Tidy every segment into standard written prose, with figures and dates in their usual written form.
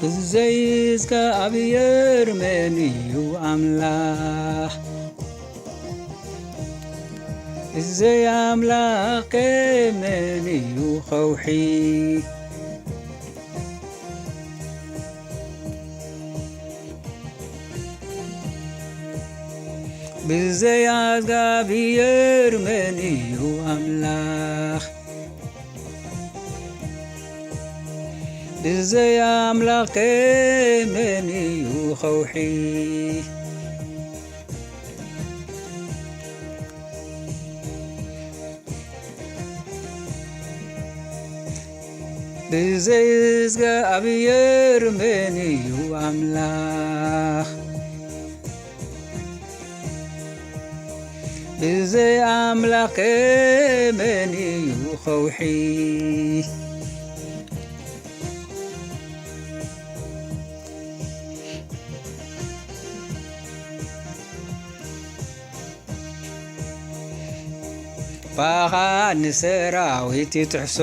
ብዘይዝካ ኣብየር መን እዩ ኣምላኽ ብዘይ ኣምላኽ መን እዩ ኸውሒ ብዘይ እግዚኣብሔር መን እዩ ኣምላኽ ብዘይ ኣምላኽ መን እዩ ኸውሒ ብዘይ እግዚኣብሔር መን እዩ ኣምላኽ ብዘይ ኣምላኽ መን እዩ ኸውሒ ባኻ ንሰራዊት ይትሕሶ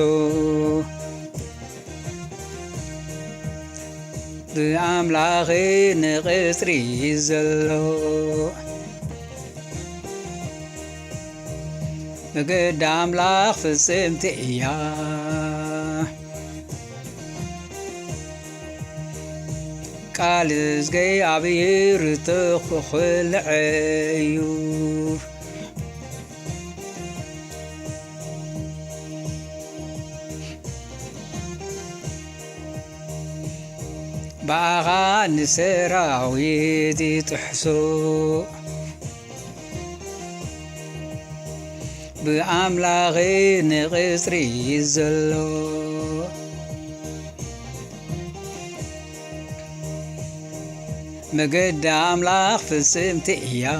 ብኣምላኽ ንቕፅሪ ዘሎ መገዲ ኣምላኽ ፍጽምቲ እያ ቃል እግዚኣብሔር ተኽልዕ እዩ ባኻ ንሰራዊት ይትሕሶ ብኣምላኽ ንቕፅሪ ዘሎ መገዲ ኣምላኽ ፍጽምቲ እያ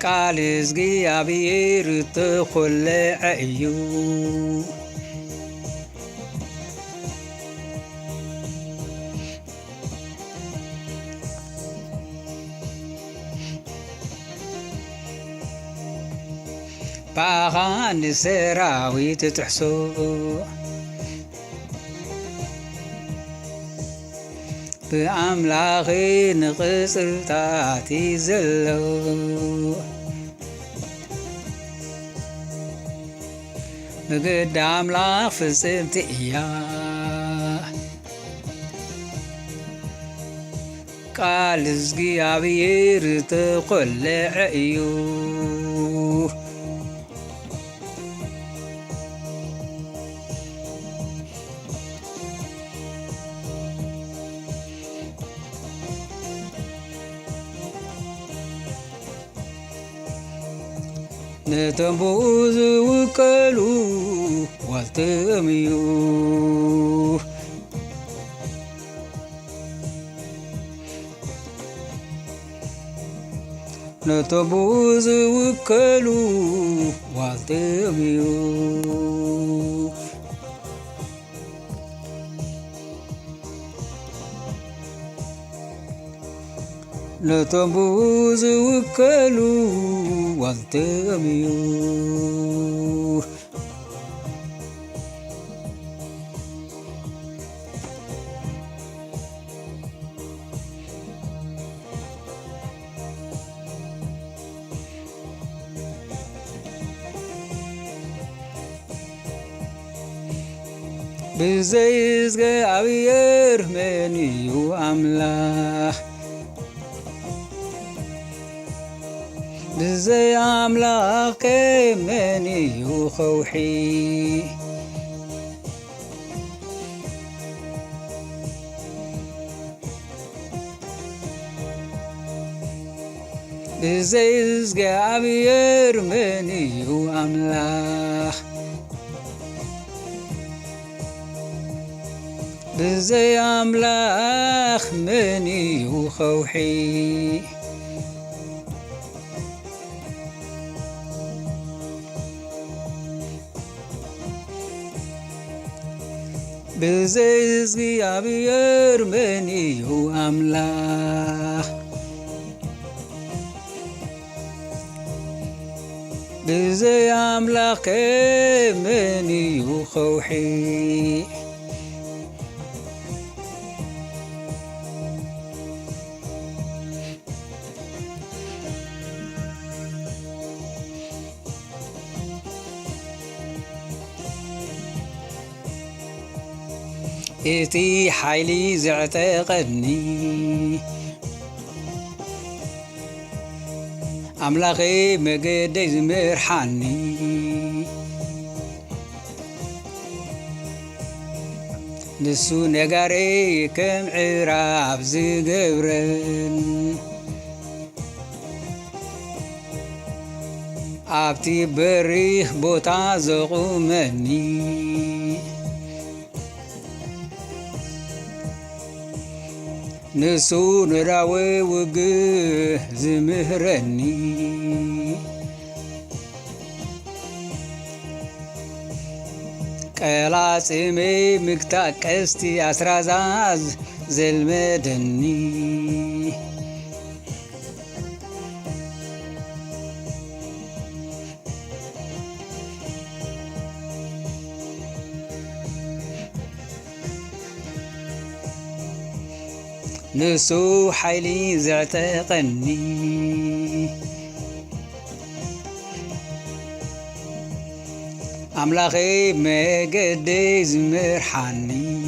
ቃል እግዚኣብሔር ተኽልዕ እዩ ባኻ ንሰራዊት ትሕሶ ብኣምላኽ ንቕፅርታት ዘሎ መገዲ ኣምላኽ ፍጽምቲ እያ ቃል እግዚኣብሔር ተኽልዕ እዩ ነቶም ብኡ ዝውከሉ ዋልቶም እዩ ነቶም ብኡ ዝውከሉ ዋልቶም እዩ ነቶም ብኡ ዝውከሉ ዋልቶም እዩ ብዘይ እግዚኣብሔር መን እዩ ኣምላኽ ብዘይ ኣምላኽ መን እዩ ኸውሒ ብዘይ እግዚኣብሔር መን እዩ ኣምላኽ ብዘይ ኣምላኽ መን እዩ ኸውሒ ብዘይ እግዚኣብሔር መን እዩ ኣምላኽ بزي أملاخ مني وخوحي إتي حيلي زعتقني أملاخي مقدي زمرحاني نسو نقاري كم عراب زقبرن أبتي بريخ بوتا زقومني نسو نراوي وقه زمهرني قلاص إمي مكتا قستي أسرازاز زلمدني نسو حيلي زعتقني أملاخي مقدي زمرحاني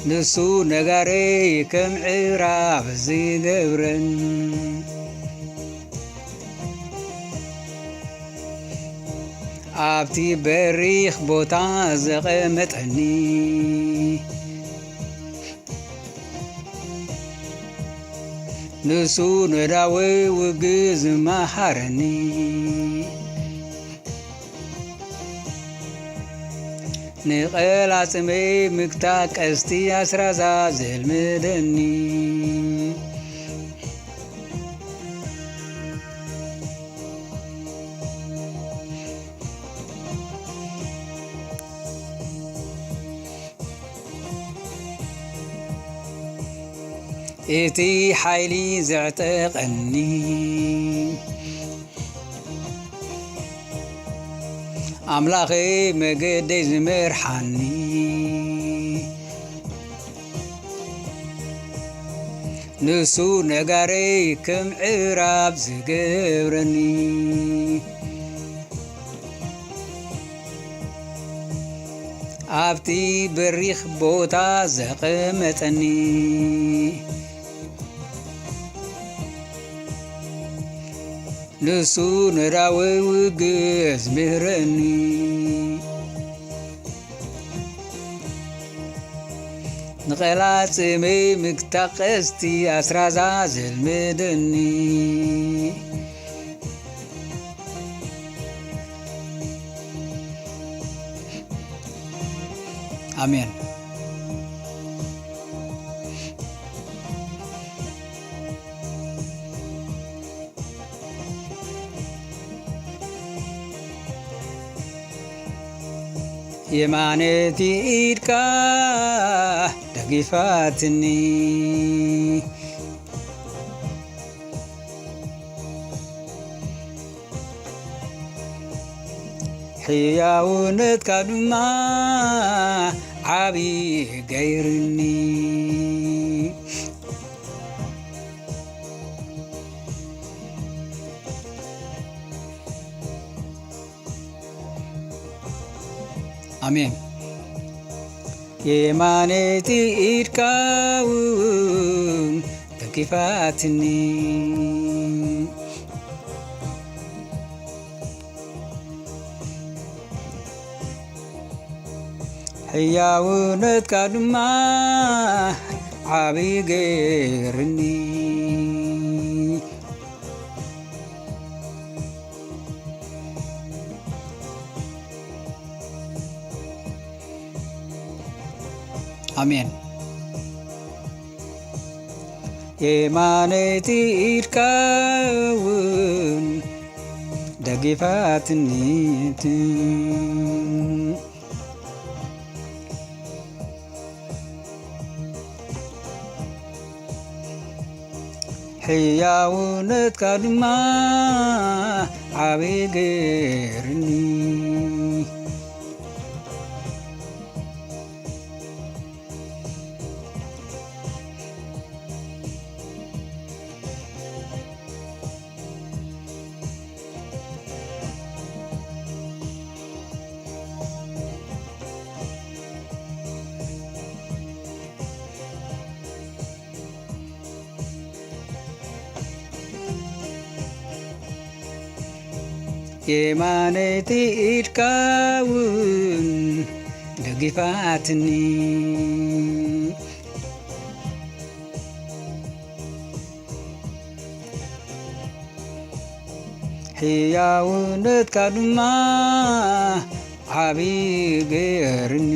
نسو نقاري كم عراب زيقبرن أبتي بريخ بوتا زقمتني نسو نداوي وقز محرني نقل عصمي مكتاك استي أسرازا زلمدني إتي حيلي زعتقني أملاخي مقدي زمرحاني نسو نقاري كم عراب زقبرني أبتي بريخ بوتا زقمتني نسو نراوي وقز مهرني نقلات سمي مكتاقستي أسرازا زلمدني آمين يمانتي إيدكا دقيفاتني حياونتك دما عبي غيرني آمين يمانتي إيركاون تكفاتني حياونت كدما عبي غيرني آمين يمانتي إيركاون دقيفاتني ሕያውነትካ ድማ ዓብይ ገይርኒ የማነይቲ ኢድካ እውን ደጊፋትኒ ሕያውነትካ ድማ ዓብይ ገይርኒ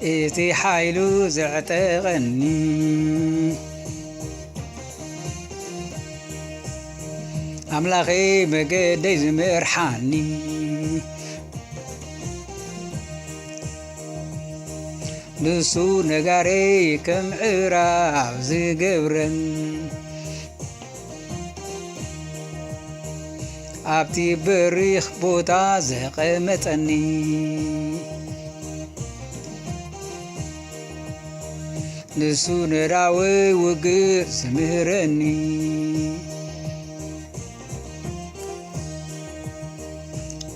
እቲ ሓይሉ ዘዕጠቐኒ ኣምላኸ መገደይ ዝምርሓኒ ንሱ ነጋረይ ከም ዕራብ ዝገብረን ኣብቲ በሪኽ ቦታ ዘቐመጠኒ ንሱ ንዳወይ ውግእ ዝምህረኒ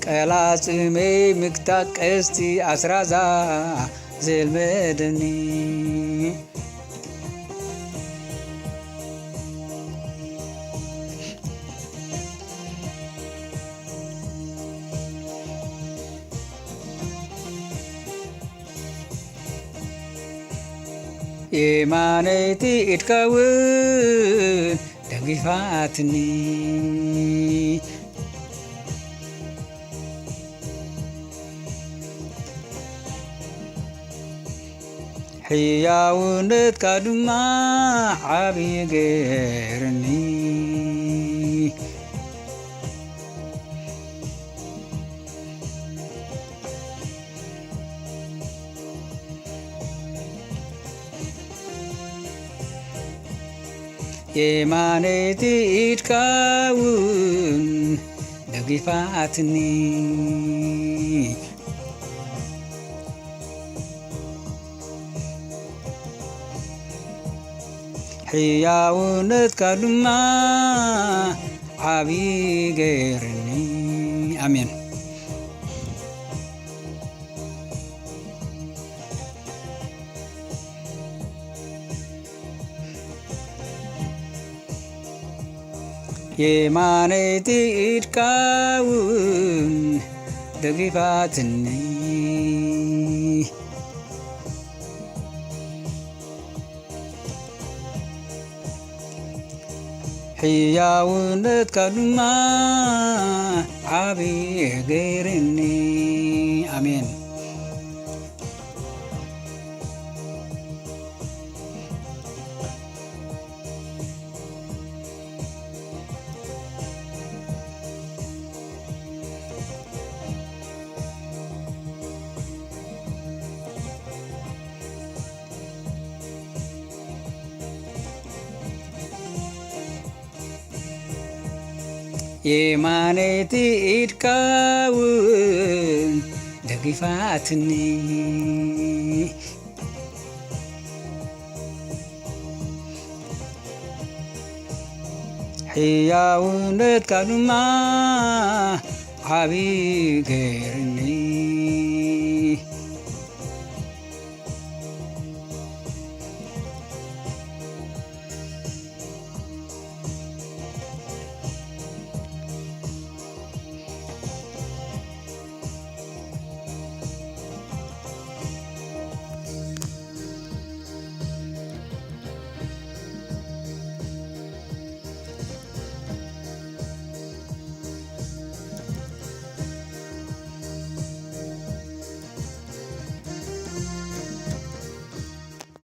ቀላጽመይ ምግታእ ቀስቲ ኣስራዛ ዘልመደኒ የማነይቲ ኢድካ እውን ደጊፋትኒ ሕያውነትካ ድማ ዓብይ ገይርኒ የማነይቲ ኢድካ እውን ደጊፋትኒ ሕያውነትካ ድማ ዓብይ ገይርኒ ኣሜን። የማነይቲ ኢድካ እውን ደጊፋትኒ ሕያውነትካ ድማ ዓብይ ገይርኒ ኣሜን። የማነይቲ ኢድካ እውን ደጊፋትኒ ሕያውነትካ ድማ ዓብይ ገይርኒ